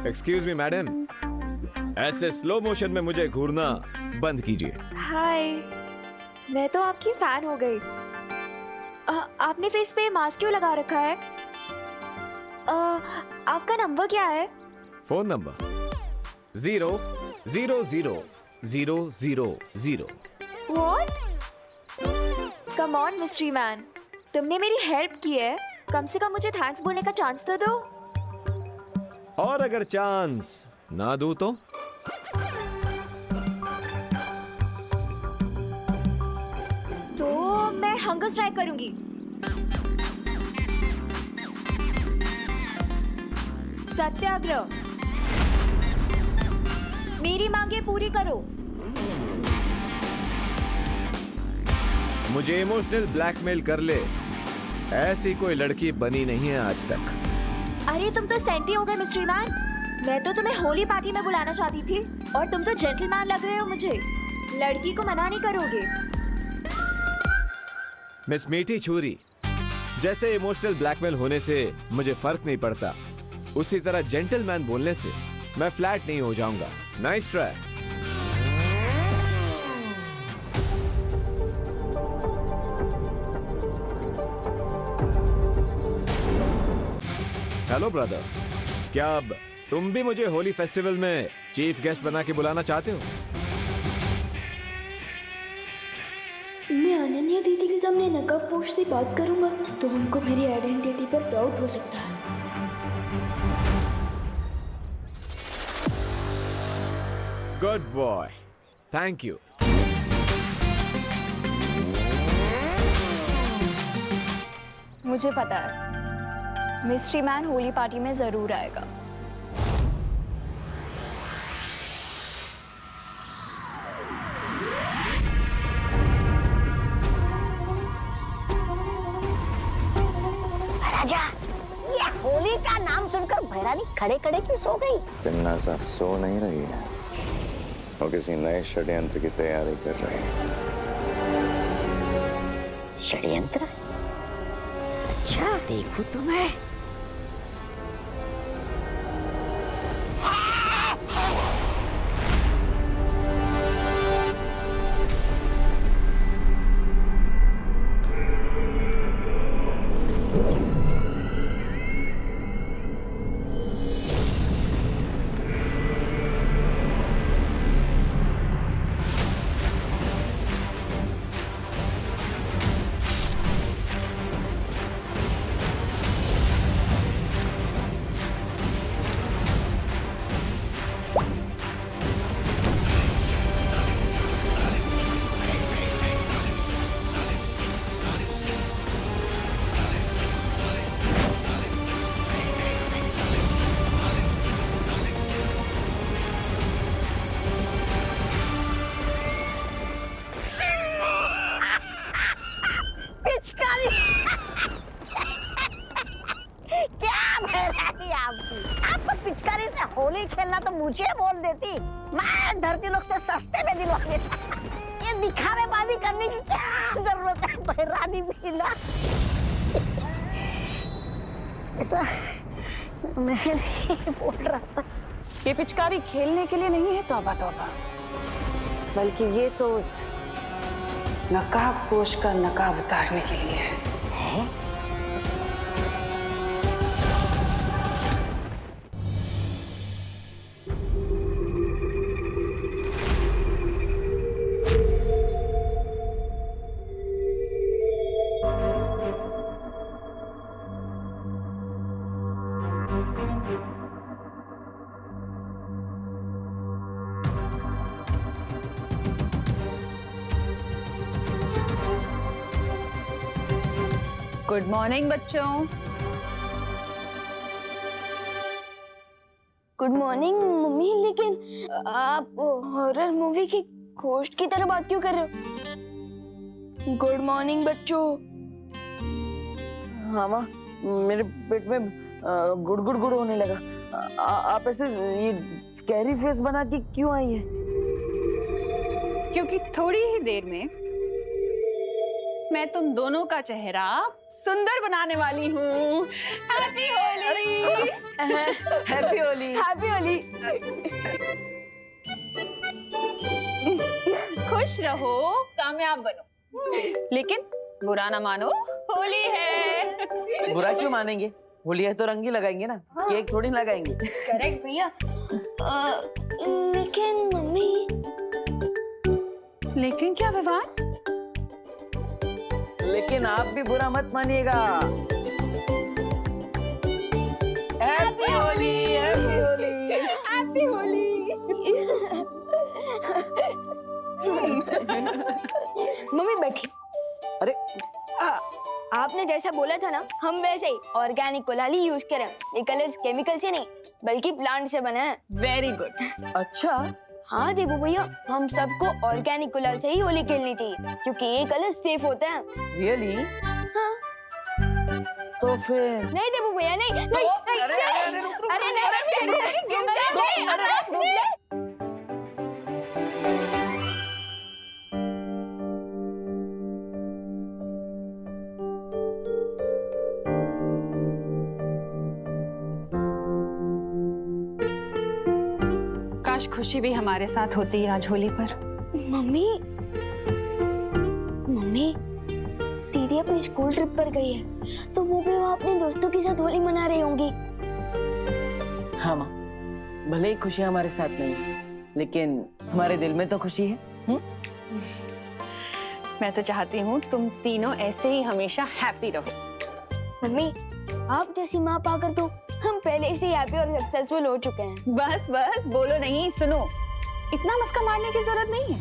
Excuse me madam, ऐसे slow motion में मुझे घूरना बंद कीजिए। हाय, मैं तो आपकी फैन हो गई। आपने फेस पे मास्क क्यों लगा रखा है? आपका नंबर क्या है? Phone number 0000000। What? Come on, mystery man. तुमने मेरी हेल्प की है, कम से कम मुझे थैंक्स बोलने का चांस तो दो। और अगर चांस ना दूं तो मैं हंगर स्ट्राइक करूंगी। सत्याग्रह। मेरी मांगे पूरी करो। मुझे इमोशनल ब्लैकमेल कर ले, ऐसी कोई लड़की बनी नहीं है आज तक। अरे तुम तो सेंटी हो गए मिस्ट्री मैन। मैं तो तुम्हें होली पार्टी में बुलाना चाहती थी और तुम तो जेंटलमैन लग रहे हो मुझे। लड़की को मना नहीं करोगे? मिस मीठी छुरी, जैसे इमोशनल ब्लैकमेल होने से मुझे फर्क नहीं पड़ता, उसी तरह जेंटलमैन बोलने से मैं फ्लैट नहीं हो जाऊंगा। Nice try. हेलो ब्रदर, क्या अब तुम भी मुझे होली फेस्टिवल में चीफ गेस्ट बना के बुलाना चाहते हो? मैं अनन्या दीदी के सामने नकाबपोश से बात करूंगा तो उनको मेरी आइडेंटिटी पर डाउट हो सकता है। Good boy, thank you. मुझे पता है मिस्ट्री मैन होली पार्टी में जरूर आएगा। राजा, ये होली का नाम सुनकर भैरानी खड़े खड़े क्यों सो गई? तिन्नासा सो नहीं रही है, वो किसी नए षड्यंत्र की तैयारी कर रही है। षड्यंत्र? अच्छा, देखो तो मैं। पिचकारी से होली खेलना तो मुझे बोल देती, मैं धरती लोग से सस्ते में दिलवा देता। ये दिखावेबाजी करने की क्या जरूरत है भैरानी भीला? ऐसा मैं नहीं बोल रहा था। ये पिचकारी खेलने के लिए नहीं है तौबा तौबा, बल्कि ये तो उस नकाबपोश का नकाब उतारने के लिए है। गुड मॉर्निंग बच्चों। गुड मॉर्निंग मम्मी, लेकिन आप हॉरर मूवी की घोस्ट की तरह बात क्यों कर रहे हो? गुड मॉर्निंग बच्चों। हाँ माँ, मेरे पेट में गुड़ गुड़ गुड़ होने लगा। आप ऐसे ये स्कैरी फेस बना के क्यों आई है? क्योंकि थोड़ी ही देर में मैं तुम दोनों का चेहरा सुंदर बनाने वाली हूँ। Happy Holi. Happy Holi. Happy Holi. खुश रहो, कामयाब बनो, लेकिन बुरा ना मानो, होली है। बुरा क्यों मानेंगे? होली है तो रंग ही लगाएंगे ना, केक थोड़ी लगाएंगे। करेक्ट भैया। लेकिन मम्मी, लेकिन क्या विवान? लेकिन आप भी बुरा मत मानिएगा। Happy Holi, happy Holi, happy Holi. Mummy बैठी। अरे आपने जैसा बोला था ना, हम वैसे ही ऑर्गेनिक गुलाल यूज करें। ये कलर्स केमिकल से नहीं बल्कि प्लांट से बना है। Very good. अच्छा, हाँ देबू भैया, हम सबको ऑर्गेनिक गुलाल से ही होली खेलनी चाहिए क्योंकि ये कलर सेफ होते हैं। रियली? हाँ। तो फिर नहीं देबू भैया, नहीं नहीं नहीं, अरे, अरे, रुक, रुक, अरे नहीं, गिर जाएंगे, आराम से। काश खुशी भी हमारे साथ होती आज होली पर। मम्मी, मम्मी, दीदी अपनी स्कूल ट्रिप पर गई है तो वो भी वहाँ अपने दोस्तों के साथ होली मना रही होंगी। हाँ माँ, भले ही खुशी हमारे साथ नहीं है, लेकिन हमारे दिल में तो खुशी है। मैं तो चाहती हूँ तुम तीनों ऐसे ही हमेशा हैप्पी रहो। मम्मी, आप जैसी माँ पाकर तो हम पहले से हैप्पी और सक्सेसफुल हो चुके हैं। बस बस बोलो नहीं, सुनो, इतना मस्का मारने की जरूरत नहीं है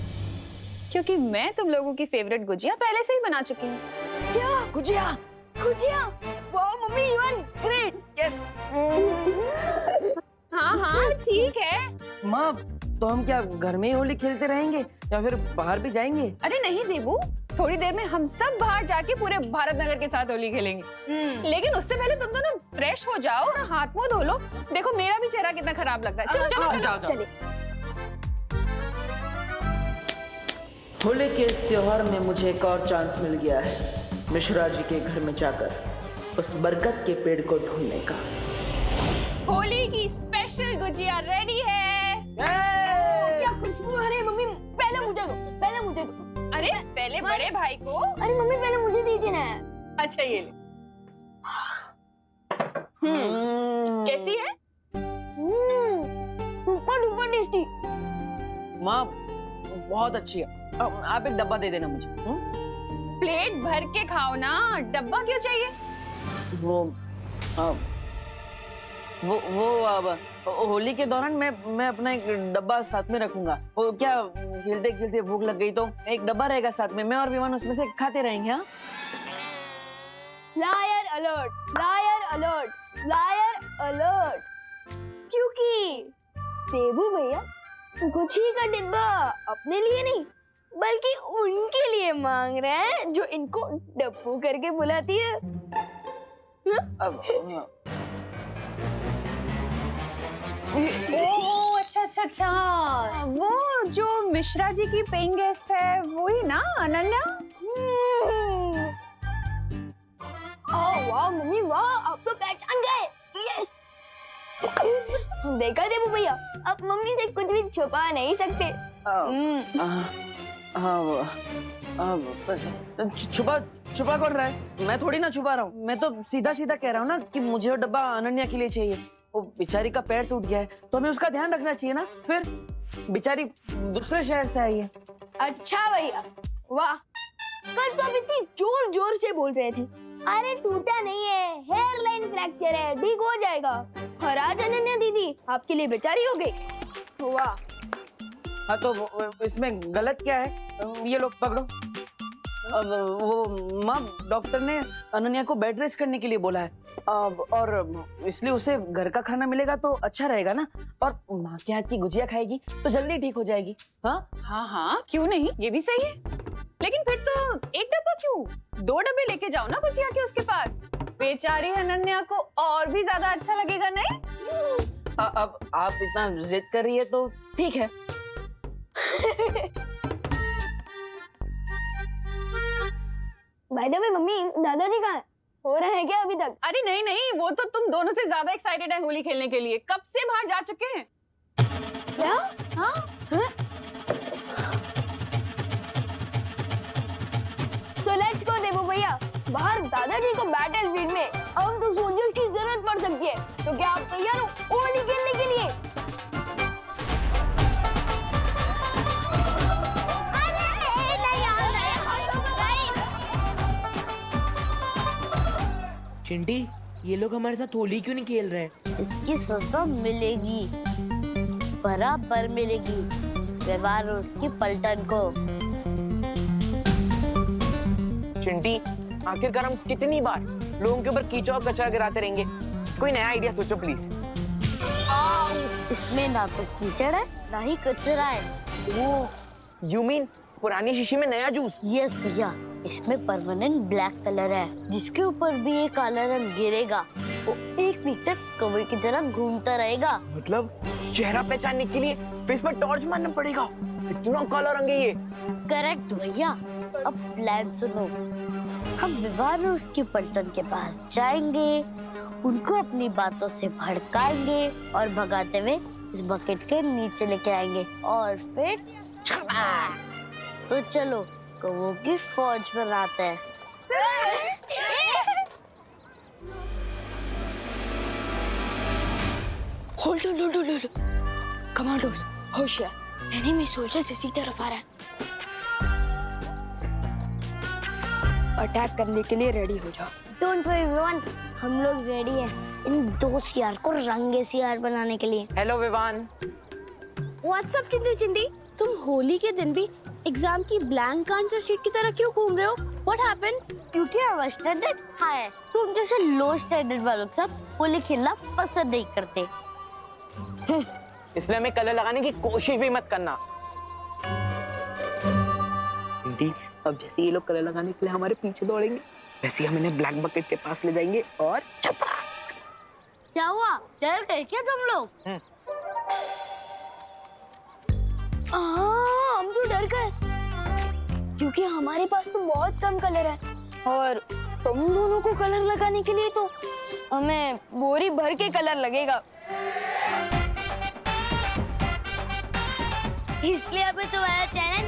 क्योंकि मैं तुम लोगों की फेवरेट गुजिया पहले से ही बना चुकी हूँ। क्या? गुजिया? गुजिया? वाह mummy, you are great. Yes. हाँ हाँ ठीक है। माँ, तो हम क्या घर में ही होली खेलते रहेंगे या फिर बाहर भी जाएंगे? अरे नहीं देबू, थोड़ी देर में हम सब बाहर जाके पूरे भारत नगर के साथ होली खेलेंगे। लेकिन उससे पहले तुम दोनों फ्रेश हो जाओ और हाथ मुंह धो लो। देखो मेरा भी चेहरा कितना खराब लगता है। चलो चलो चलो जाओ, जाओ। चलिए। होली के इस त्योहार में मुझे एक और चांस मिल गया है मिश्रा जी के घर में जाकर उस बरगद के पेड़ को ढूंढने का। होली की स्पेशल गुजिया रेडी है। क्या खुशबू! अरे मम्मी, पहले मुझे दो, पहले मुझे दो। अरे पहले बड़े भाई को। अरे मम्मी, पहले मुझे दीजिए ना। अच्छा ये ले। कैसी है? Super duper tasty. माँ, बहुत अच्छी है। आप एक डब्बा दे देना मुझे। प्लेट भर के खाओ ना, डब्बा क्यों चाहिए? वो अब होली के दौरान मैं अपना एक डब्बा साथ में रखूंगा। वो क्या, खेलते खेलते भूख लग गई तो एक डब्बा रहेगा साथ में, मैं और विमान उसमें से खाते रहेंगे। हाँ, liar alert, liar alert, liar alert. क्योंकि देबू भैया गुच्छी का डिब्बा अपने लिए नहीं बल्कि उनके लिए मांग रहे हैं जो इनको डब्बू करके बुलाती है। ओह अच्छा अच्छा, वो जो मिश्रा जी की पेइंग गेस्ट है वो ही ना, अनन्या? वाह मम्मी वाह, आप तो पहचान गए। यस। देखा देबू भैया, आप मम्मी से कुछ भी छुपा नहीं सकते। छुपा छुपा कौन रहा है? मैं थोड़ी ना छुपा रहा हूँ, मैं तो सीधा सीधा कह रहा हूँ ना कि मुझे वो डब्बा अनन्या के लिए चाहिए। वो बेचारी का पैर टूट गया है तो हमें उसका ध्यान रखना चाहिए ना। फिर बेचारी दूसरे शहर से आई है। अच्छा भैया, वाह। कल तो आप इतनी जोर जोर से बोल रहे थे, अरे टूटा नहीं है, हेयर लाइन फ्रैक्चर है, ठीक हो जाएगा। और आज अनन्या दीदी आपके लिए बेचारी हो गई। वाह। हाँ तो इसमें गलत क्या है? ये लोग पकड़ो। अब वो माँ, डॉक्टर ने अनन्या को बेड रेस्ट करने के लिए बोला है। और इसलिए उसे घर का खाना मिलेगा तो अच्छा रहेगा ना। और माँ के हाथ की गुजिया खाएगी तो जल्दी ठीक हो जाएगी। हाँ हाँ हाँ क्यों नहीं, ये भी सही है। लेकिन फिर तो एक डब्बा क्यों, 2 डब्बे लेके जाओ ना गुजिया के उसके पास। बेचारी अनन्या को और भी ज्यादा अच्छा लगेगा नहीं? अब आप इतना जिद कर रही है तो ठीक है। बाय द वे मम्मी, दादाजी कहाँ हैं? हो रहे हैं क्या अभी तक? अरे नहीं नहीं, वो तो तुम दोनों से ज्यादा एक्साइटेड है होली खेलने के लिए, कब से बाहर जा चुके हैं। क्या? हाँ So let's go देवू भैया, बाहर दादाजी को बैटल फील्ड में हम तो सोल्जर्स की जरूरत पड़ सकती है, तो क्या आप तैयार हो होली खेलने के लिए? चिंटी, ये लोग हमारे साथ होली क्यों नहीं खेल रहे हैं? इसकी सजा मिलेगी, बराबर मिलेगी। व्यवहार उसकी पलटन को। चिंटी, आखिरकार हम कितनी बार लोगों के ऊपर कीचड़ और कचरा गिराते रहेंगे? कोई नया आइडिया सोचो प्लीज। इसमें ना तो कीचड़ है ना ही कचरा है। वो यू मीन पुरानी शीशी में नया जूस? यस भैया, इसमें परमानेंट ब्लैक कलर है, जिसके ऊपर भी ये काला रंग गिरेगा वो 1 वीक तक कौवे की तरह घूमता रहेगा। मतलब चेहरा पहचानने के लिए फेस पर टॉर्च मारना पड़ेगा? इतना काला रंग है ये। करेक्ट भैया। अब प्लान सुनो, हम व्यवहार उसकी पलटन के पास जाएंगे, उनको अपनी बातों से भड़काएंगे और भगाते हुए इस बकेट के नीचे लेके आएंगे और फिर तो चलो कौवों की फौज बनाते हैं। होल्ड कमांडोज, होशियार, एनिमी सोल्जर्स इसी तरफ आ रहा है। अटैक करने के लिए रेडी हो जाओ। डोंट वरी एवरीवन, हम लोग रेडी हैं इन 2 सियार को रंगे सियार बनाने के लिए। हेलो विवान। व्हाट्स अप चिंटी, तुम होली के दिन भी एग्जाम की ब्लैंक आंसर शीट की तरह क्यों घूम रहे हो? What happened? क्योंकि हमारा स्टैंडर्ड हाई है, तुम जैसे लो स्टैंडर्ड वालों के साथ होली खेलना पसंद नहीं करते। इसलिए हमें कलर लगाने की कोशिश भी मत करना। चिंटी, अब जैसे ये लोग कलर लगाने के लिए हमारे पीछे दौड़ेंगे, वैसे हम इन्हें ब्लैक बकेट के पास ले जाएंगे और चपाक। क्या हुआ, डर गए क्या तुम लोग? हम तो डर गए क्योंकि हमारे पास तो बहुत कम कलर है और तुम दोनों को कलर लगाने के लिए तो हमें बोरी भर के कलर लगेगा। इसलिए अभी तुम्हारा चैलेंज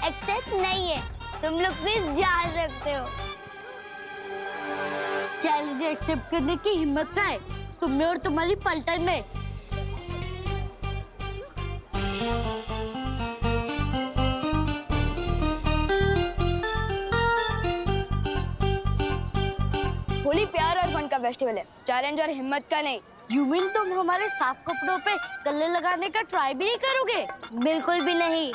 एक्सेप्ट नहीं है, तुम लोग भी जा सकते हो। चैलेंज एक्सेप्ट करने की हिम्मत ना है तुम्हें और तुम्हारी पलटन में। होली प्यार और फन का फेस्टिवल है, चैलेंज और हिम्मत का नहीं। यू मीन तुम हमारे साफ कपड़ों पे कलर लगाने का ट्राई भी नहीं करोगे? बिल्कुल भी नहीं।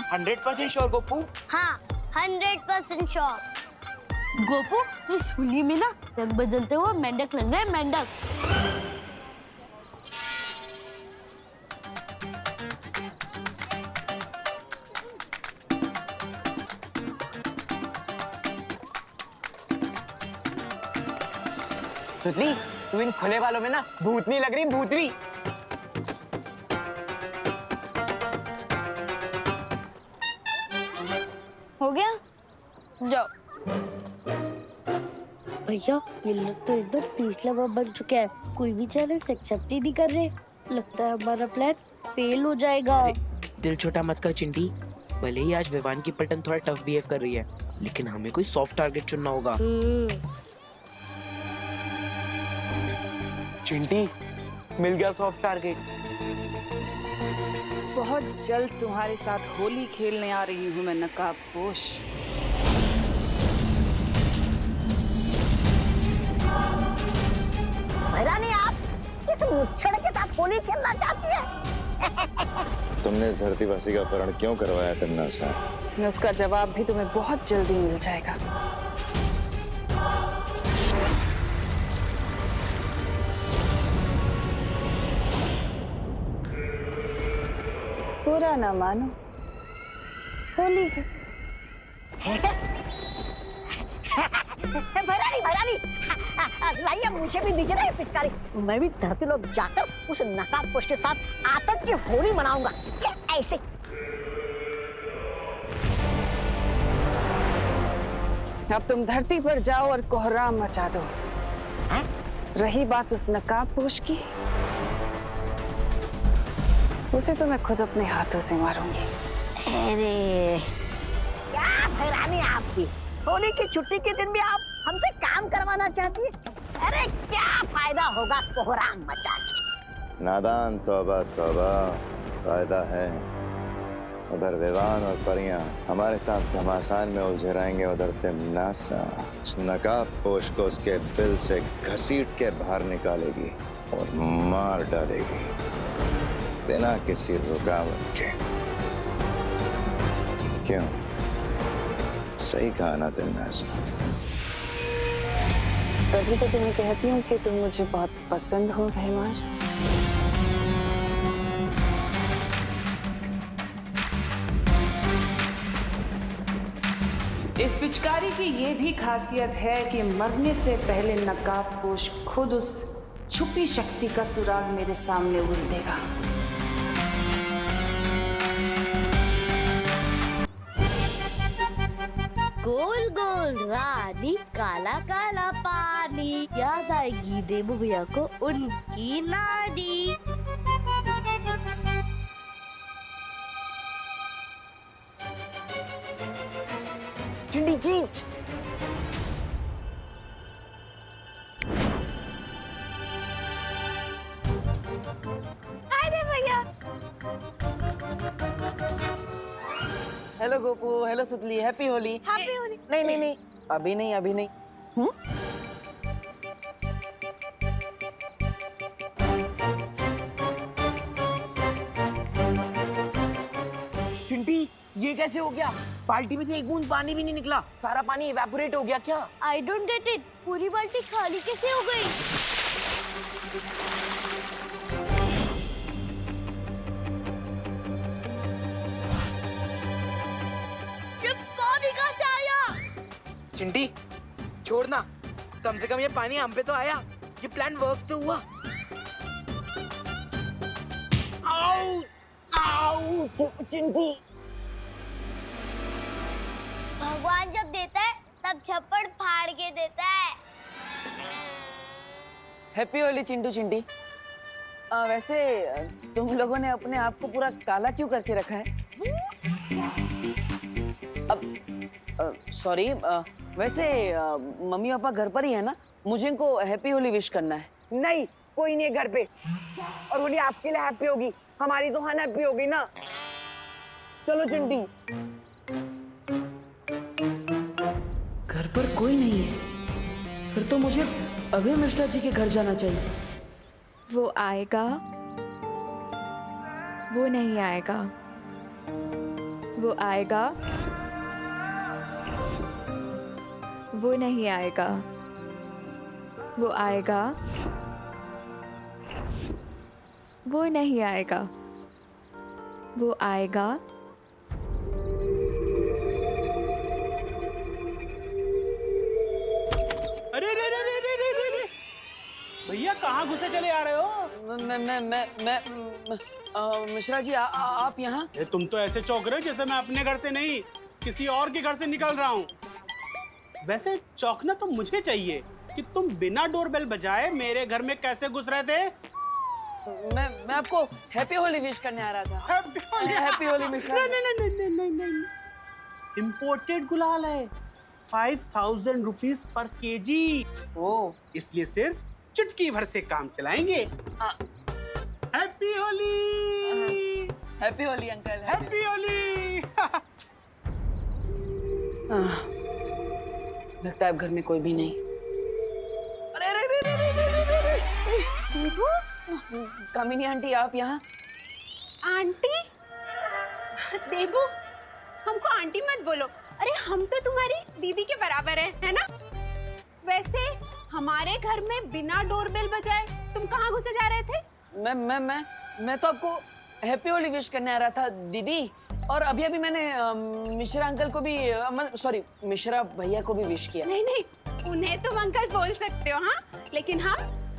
100% श्योर गोपू? हाँ 100% श्योर। गोपू, इस होली में ना रंग बदलते हुए मेंढक लग रहे, मेंढक। सुतली, तू इन खुले वालों में ना भूतनी लग रही, भूतनी। हो गया, जाओ। भैया, ये लोग तो एकदम पीस लवा बन चुके हैं, कोई भी चैलेंज एक्सेप्ट ही नहीं कर रहे। लगता है हमारा प्लान फेल हो जाएगा। दिल छोटा मत कर चिंटी, भले ही आज विवान की पलटन थोड़ा टफ बिहेव कर रही है, लेकिन हमें कोई सॉफ्ट टारगेट चुनना होगा। चिंटी, मिल गया सॉफ्ट टारगेट। बहुत जल्द तुम्हारे साथ होली खेलने आ रही हूँ मैं, नकाबपोश। रानी, आप इस मुच्छड़ के साथ होली खेलना चाहती है? तुमने इस धरतीवासी का अपहरण क्यों करवाया तन्ना साहब? उसका जवाब भी तुम्हें बहुत जल्दी मिल जाएगा। पूरा ना मानो, होली है। भरानी, लाइए मुझे भी दीजिए ना ये पिचकारी। मैं भी धरती लोग जाकर उस नकाबपोश के साथ आतंक की होली मनाऊंगा। ये ऐसे अब तुम धरती पर जाओ और कोहराम मचा दो। रही बात उस नकाबपोश की, उसे तो मैं खुद अपने हाथों से मारूंगी। अरे क्या हैरानी है आपकी, होली की छुट्टी के दिन भी आप हमसे काम करवाना चाहती है। अरे क्या फायदा होगा कोहराम मचा के। नादान, तौबा तौबा, फायदा है। उधर विवान और परियां हमारे साथ घमासान में उलझे रहेंगे, उधर तिमनासा नकाब पोश को उसके दिल से घसीट के बाहर निकालेगी और मार डालेगी बिना किसी रुकावट के। क्यों? सही कहा ना तिमनासा? तभी तो तुम्हें कहती हूँ कि तुम मुझे बहुत पसंद हो भैमार। इस पिचकारी की ये भी खासियत है कि मरने से पहले नकाबपोश खुद उस छुपी शक्ति का सुराग मेरे सामने उड़ देगा। गोल गोल रानी, काला काला पानी, याद आएगी देबू भैया को उनकी नानी। चिंडी खींच। हेलो गोपू, हेलो सुतली, हैप्पी होली। हैप्पी होली। नहीं नहीं नहीं, अभी नहीं, अभी नहीं। चिंटी, ये कैसे हो गया? बाल्टी में से एक बूंद पानी भी नहीं निकला, सारा पानी इवेपोरेट हो गया क्या? आई डोंट गेट इट, पूरी बाल्टी खाली कैसे हो गई? ये पानी कहाँ से आया? चिंटी छोड़ना, कम से कम ये पानी हम पे तो आया। ये प्लान वर्क तो हुआ। आओ, आओ, चिंटी। भगवान जब देता है तब छप्पड़ फाड़ के देता है। हैप्पी होली चिंटू चिंटी। वैसे तुम लोगों ने अपने आप को पूरा काला क्यों करके रखा है? अब सॉरी, वैसे मम्मी पापा घर पर ही है ना? मुझे इनको हैप्पी होली विश करना है। नहीं, कोई नहीं है घर पे। और होली आपके लिए हैप्पी होगी, हमारी तो हन हैप्पी होगी ना। चलो चिंटी। घर पर कोई नहीं है, फिर तो मुझे अभय मिश्रा जी के घर जाना चाहिए। वो आएगा, वो नहीं आएगा, वो आएगा, वो नहीं आएगा, वो आएगा, वो नहीं आएगा, वो आएगा, भैया कहाँ घुसे चले आ रहे हो? मिश्रा जी आप यहाँ? तुम तो ऐसे चौंक रहे हो जैसे मैं अपने घर से नहीं किसी और के घर से निकल रहा हूँ। वैसे चौंकना तो मुझे चाहिए कि तुम बिना डोरबेल बजाए मेरे घर में कैसे घुस रहे थे। मैं आपको हैप्पी होली विश करने आ रहा था। हैप्पी होली मिश्रा। नहीं, इम्पोर्टेड गुलाल है, 5000 रुपीज पर केजी। ओ, इसलिए सिर्फ चुटकी भर से काम चलाएंगे। Happy Holi. Happy Holi uncle. Happy Holi. लगता है अब घर में कोई भी नहीं। कामिनी आंटी आप यहाँ? आंटी? देबू, हमको आंटी मत बोलो। अरे हम तो तुम्हारी दीदी के बराबर है ना? वैसे हमारे घर में बिना डोरबेल बजाए तुम कहाँ घुसे जा रहे थे? मैं तो आपको हैप्पी होली विश करने आ रहा था दीदी। और अभी मैंने मिश्रा अंकल को भी, सॉरी मिश्रा भैया को भी विश किया। नहीं, उन्हें तुम अंकल बोल सकते हो, हाँ, लेकिन हम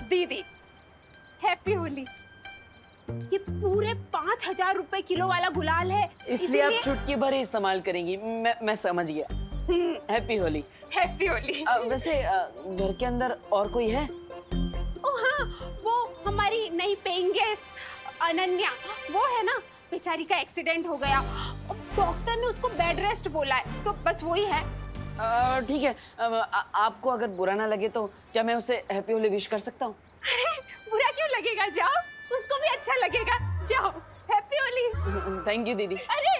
दीदी। हैप्पी होली। ये पूरे 5000 रुपए किलो वाला गुलाल है, इसलिए आप चुटकी भर ही इस्तेमाल करेंगी। मैं समझ गया। हैप्पी होली। हैप्पी होली। वैसे घर के अंदर और कोई है? ओ हाँ, वो हमारी नई पेइंग गेस्ट अनन्या, वो है ना, बेचारी का एक्सीडेंट हो गया, डॉक्टर ने उसको बेड रेस्ट बोला है, तो बस वही है। ठीक है, आपको अगर बुरा ना लगे तो क्या मैं उसे हैप्पी होली विश कर सकता हूँ? अरे बुरा क्यों लगेगा, जाओ, उसको भी अच्छा लगेगा, जाओ, हैप्पी होली। थैंक यू दीदी। अरे